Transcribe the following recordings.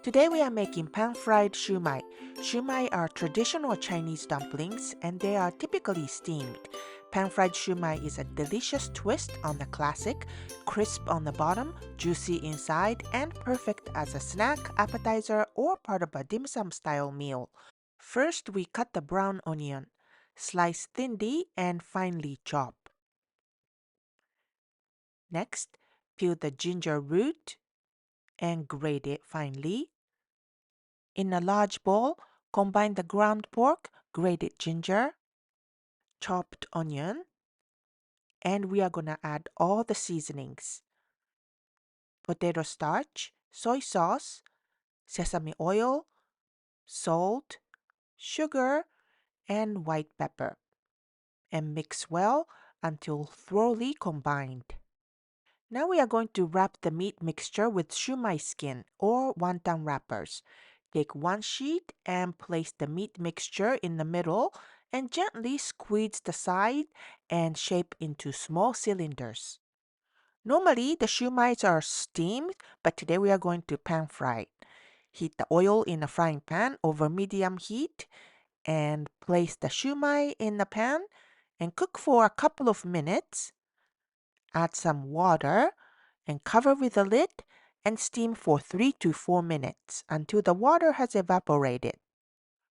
Today we are making pan-fried shumai. Shumai are traditional Chinese dumplings and they are typically steamed. Pan-fried shumai is a delicious twist on the classic, crisp on the bottom, juicy inside, and perfect as a snack, appetizer, or part of a dim sum style meal. First, we cut the brown onion. Slice thinly and finely chop. Next, peel the ginger root and grate it finely. In a large bowl, combine the ground pork, grated ginger, chopped onion, and we are going to add all the seasonings. Potato starch, soy sauce, sesame oil, salt, sugar, and white pepper. And mix well until thoroughly combined. Now we are going to wrap the meat mixture with shumai skin or wonton wrappers. Take one sheet and place the meat mixture in the middle and gently squeeze the side and shape into small cylinders. Normally, the shumais are steamed, but today we are going to pan fry. Heat the oil in a frying pan over medium heat and place the shumai in the pan and cook for a couple of minutes. Add some water and cover with a lid and steam for 3 to 4 minutes until the water has evaporated.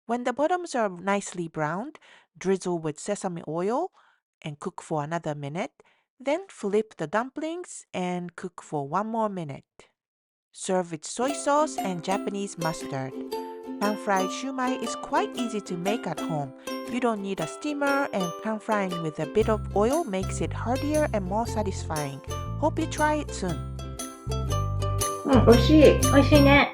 When the bottoms are nicely browned, drizzle with sesame oil and cook for another minute. Then flip the dumplings and cook for 1 more minute. Serve with soy sauce and Japanese mustard. Pan-fried shumai is quite easy to make at home. You don't need a steamer, and pan frying with a bit of oil makes it heartier and more satisfying. Hope you try it soon. 美味しい。美味しいね。